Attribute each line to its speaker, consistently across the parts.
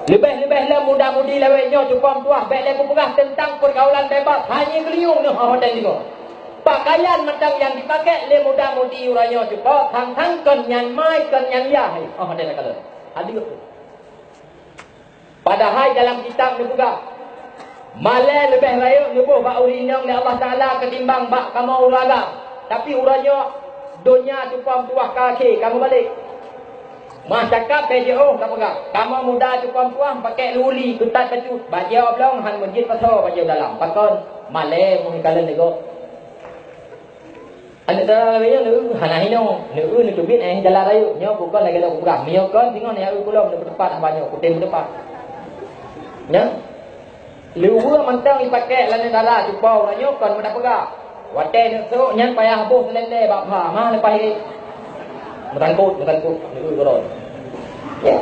Speaker 1: Lebih-lebih lah muda-mudi lewatnya cukup tuah. Baik lepas perah tentang pergaulan bebas. Hanya geliung ni hotel ni. Pakaian macam yang dipakai le muda-mudi uranya cukup. Thang-thang kenyan mai kenyan yah. Hotel nak kata. Hadir tu. Padahal dalam kitab ni juga. Malai lebih raya lebih bak urinang oleh Allah Ta'ala ketimbang bak kamu uraga. Tapi uranya dunia cukup tuah kaki kamu balik. Mas cakap PJO tak pegang. Kamu muda cukup tuang pakai luli ketat kecut. Baca belum han masjid pasal baca dalam. Pakon malai mungkin kalian nego. Anda dah lagi ni hana hino. Ni tubit jalan raya. Nyo bukan lagi dah pegang. Mio kon tengok ni aku belum di tempat banyak kutem depan. Ya. Luar mentang dipakai lain darah cukup orangnya kon muda pegang. Watai ni so nyan payah habis selendai bak ha. Mah lepas ni Berangkut ni koron. Ya.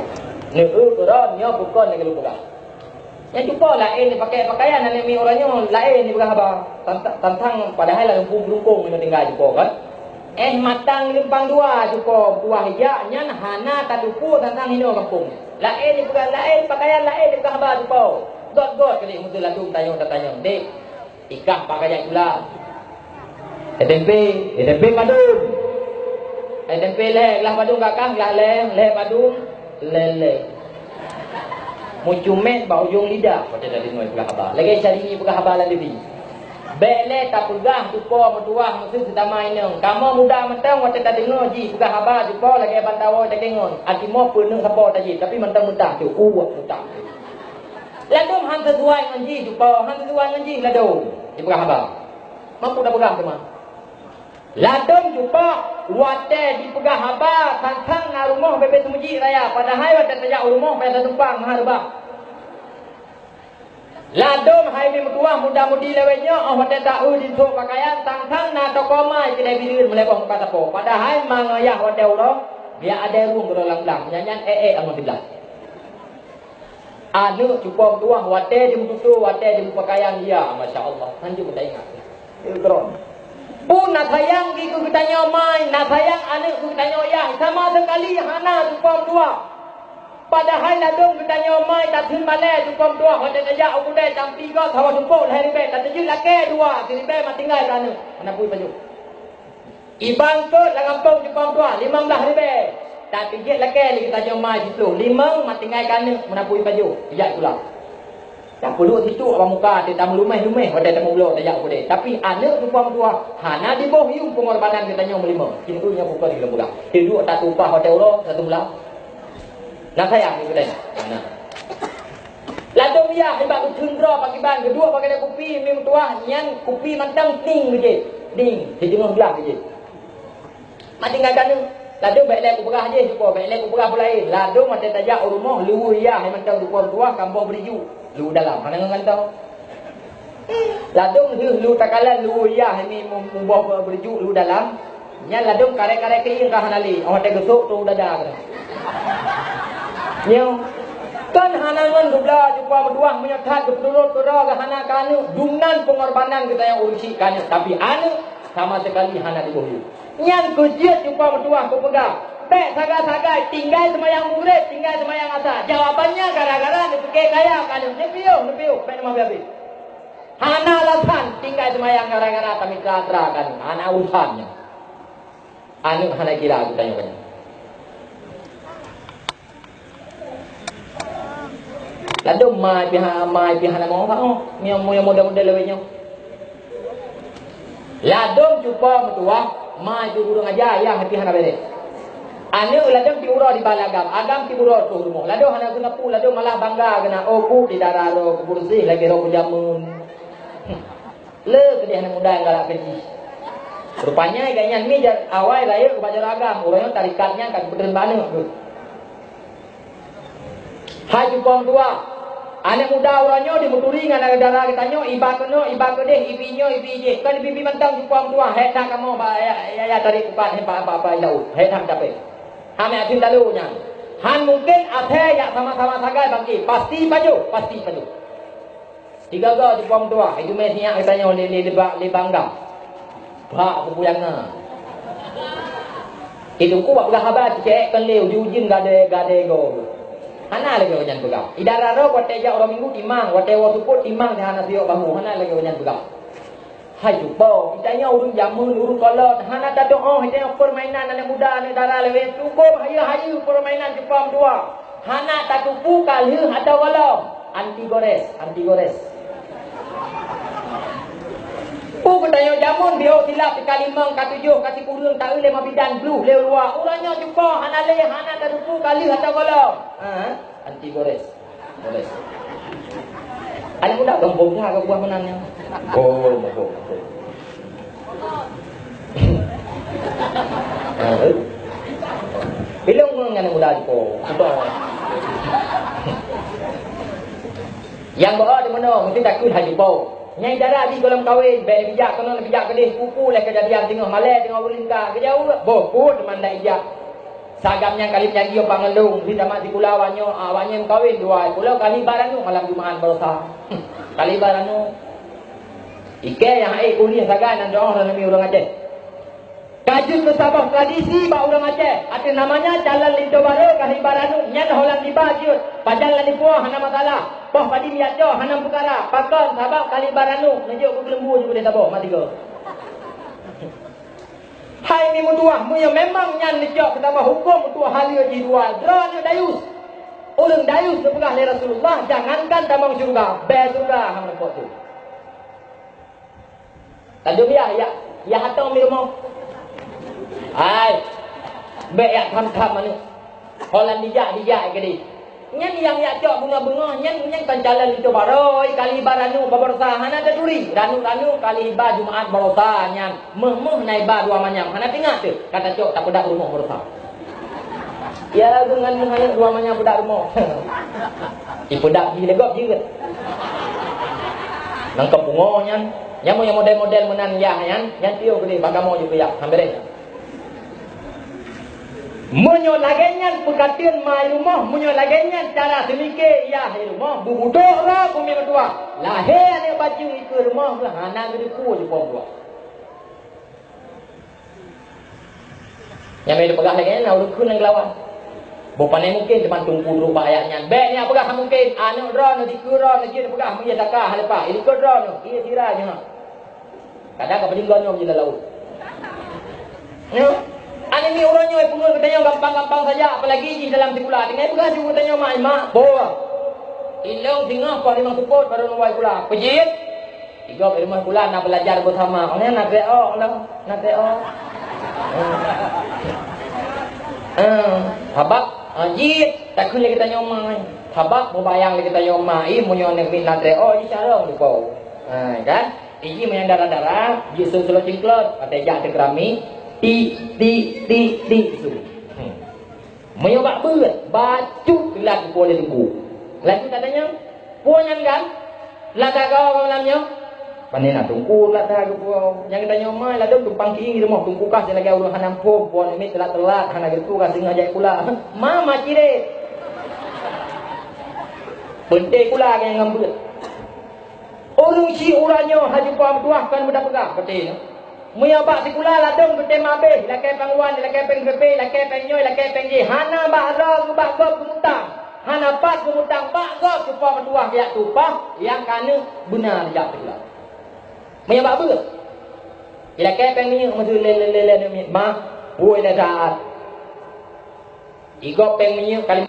Speaker 1: Ni koron nya bukan lagi lupa. Yang cuba lain ni pakai pakaian dan ni orangnya lain ni bukan apa. Tantang padahal lah lungkung ni tinggal cuba kan. Matang limpang dua cuba buah hijak nyan hana tadupu tantang hino kampung. Lain ni bukan lain pakaian lain ni bukan apa cuba. God kali mutu lalu tanya. Dek. Ikah pakaian pula. Tempe padung. Tempe leh lah padung kakak lah leh padung lele. Mucumet bau ujung lidah macam tadi noi pegah habar. Lagi cari ni pegah habar lagi. Bele tak pegah tupo metuah mesti sedamai nang. Kamu muda mentang waktu tak dengar ji pegah habar tupo lagi bantawa tak dengar. Akimo penuh sapa tadi tapi mentang-mentang tu uwak mentang. Ladum han sesuai dengan ji tupo, han sesuai dengan ji ladum. Di pegah habar. Mampu dah pegah tu mah. Ladum jumpa wate di pegah haba tantang na rumah bebek semuji raya padahal wate tajak rumah pada tumpang maharbah. Ladum hai ni mutuah muda-mudi lewenya wate tahu di sok pakaian tantang na tokomai kedai bilir melebong kata po padahal mangayah wate uro biar ada rumah berulang-ulang nyanyian amat dibelah. Anu cukup mutuah wate di mutu wate di pakaian dia masya-Allah sanjung tak ingat. Itu keren. Pun nak sayang kita tanya mai, nak sayang anak kita tanya ayah, sama sekali hana cukup dua. Padahal ladung kita tanya mai, tak tin balai cukup dua. Kalau tak ajak aku dah campi kau, tahu cukup lah ribe, tak terjun laki dua, si ribe mati tinggal sana. Mana pun baju. Ibang ke dalam kampung cukup dua, 15 ribe. Tak terjun laki kita tanya mai situ, 5 mati tinggal kana, mana pun baju, ajak pula. Tak perlu situ orang muka dia tak lumeh-lumeh pada tamu belo tak aku deh. Tapi anak tuan tua hana di bawah hiung pengorbanan katanya melima. Itu nya bukan di lembuga. Hidup tak upah hotel lo satu bulan. Nak sayang ni kedai. Mana? Lalu dia hebat cendera pagi ban kedua pakai kopi minum tua yang kopi mantang ting je. Ding, di tengah belah je. Mati ngakan lalu baik lek kuberah je cuba baik lek kuberah pula lalu mati tajak rumah lu ya mantang tuan tua kampung beriju. Lu dalam mana ngan tahu ladung lu takalan lu ya ni membawa berjuk lu dalam nya ladung karek-karek kering kah hanali awak tak gesuk tu dada kena nyo kan hanangan dubla jumpa berduang menyertai kepedurut kera ke hana kanu dumnan pengorbanan kita yang urusi kanu tapi anu sama sekali hana dibohyu yang kejut jumpa berduang ku pegang Bek sagai-sagai tinggal semayang murid, tinggal semayang asal. Jawabannya gara-gara dia fikir kaya kan. Nepiu. Bek nama biabi. Hana alasan tinggal semayang gara-gara kami katra kan. Hana urusannya. Anu hana kira aku tanya banyak. Lalu mai pihak nak mau kau. Yang muda-muda lebihnya. Lalu jumpa mertua mai tu guru ngajar yang hati hana beres. Anu ladang ti uro di balagam, agam ti uro tu rumah. Ladang hana guna pu, ladang malah bangga kena oku di darah ro kebursih lagi ro jamun. Le ke dia muda galak keji. Rupanya gayanya ni awal lahir ke bajar agam, orangnya tarikatnya kan betul mana tu. Hai jupong tua. Anak muda orangnya dimuturi dengan darah katanya iba kene ibinyo ibije. Kan bibi mentang jupong tua, het nak kamu ya tarik kupat apa jauh. Het nak capek. Kami atin dalunya. Han mungkin ada yang sama-sama sagai bangki. Pasti baju. Tiga di pom tua. Itu mesnya katanya le bangga. Bak pupuyangna. Itu ku buat habat cek kan leu diujin gade go. Hana lagi wajan pegang. Idara ro wate ja orang minggu timang, wate wa suput timang hana siok bahu. Hana lagi wajan pegang. Hai cuba, itanya urung jamun, urung kolot. Hana tak doa, itanya permainan anak muda, anak dara lewe. Cukup hayu-hayu permainan Jepang dua. Hana tak tupu kalih atau walau. Anti gores, anti gores. Pu bertanya jamun dia silap di kalimang katujuh kasih kurung tak lima bidan blue leu luar. Urangnya jumpa hana le hana tak tupu kali atau walau. Anti gores. Gores. Ada muda gembong dah ke buah menannya. Oh, mabuk. Bilong dengan muda ko. Yang bawa di mana mesti takut haji bau. Nyai darah di kolam kawin, baik bijak kena bijak kedih kuku lah kejadian tengah malai tengah ulingka kejauh boput teman dah ijak. Sagamnya kali menjadi apa ngelung di tamat di pulau awaknya kawin dua pulau kali baranu malam Jumaat berusaha. Kali baranu. Ike yang kuliah sagan dan doa orang Nabi orang Aceh. Kajut ke Sabah tradisi bak orang Aceh. Ada namanya jalan Linto Baru kali baranu nyan holang dibajut. Padahal di puah hana masalah. Poh padi miaco hanam perkara. Pakon Sabah kali baranu nejuk ke lembu juga dia Sabah mati ke. Hai ni mutuah mu yang memang nyan nejuk ke Sabah hukum mutuah halia di dua. Drone dayus. Ulun dayus sepegah le Rasulullah jangankan tamang syurga, be syurga hang repot tu. Tajuk ya hatang mi rumah. Hai. Be ya tham-tham manu. Holan dijak ke di. Nyan yang ya cok bunga-bunga nyan kan jalan itu baroi kali baranu babarsa hana ada duri ranu kali ba Jumaat barosa nyan meh nai ba dua manyam hana tingat tu kata cok tak pedak rumah barosa ya dengan hanya dua manyam pedak rumah pedak di legop juga nangkap bunga nyan yang model-model menan ya nyan tio gede bagamo juga ya hampir munyo lagenyan pekatian mai rumah munyo lagenyan cara semike ya di rumah bubudok ra bumi kedua lahir ane baju itu rumah lah anak gede ku di pom dua yang mai pegah lagenyan nak urut kun ngelawan bopane mungkin teman tungku rupa ayatnya beknya pegah mungkin anu ron di kuro lagi pegah mun ya takah halepa ini ko ron iya siranya kadang ka pedinggon di laut Ani ni orangnya pungun katanya gampang-gampang saja apalagi di dalam sekolah. Dengan pegah juga katanya mak bawa. Ilang tengah apa memang support pada rumah sekolah. Pejit. Tiga di rumah sekolah nak belajar bersama. Orang nak TO lah, nak TO. Habak jit tak kena kita nyomai. Habak berbayang kita nyomai munyo nak minat TO di cara di kau. Kan? Ini yang darah-darah, Yesus selalu cingklot, kata jak terkerami. Ti su. Menyobak berat, baju gelat boleh tunggu. Lalu katanya, puanyan kan? Lata kau malamnya. Pandai nak tunggu lata kau. Yang kita nyomai lah tu tumpang kiri rumah tunggu kas lagi urang hanam pom puan ini telat hana gitu kas ngajak pula. Mama cire. Penting pula yang ngambil. Orang si urangnya haji pam tuahkan mudah pegah katanya. Muya bak sekolah ladung betem habis lakai pangwan lakai peng pepe lakai penyoy lakai pengji hana bahra bak gop kumutang hana pas kumutang bak gop supaya menduah biak tupah yang kana benar jak sekolah muya bak ber lakai pengni mesti le ma woi dah saat igop pengni kali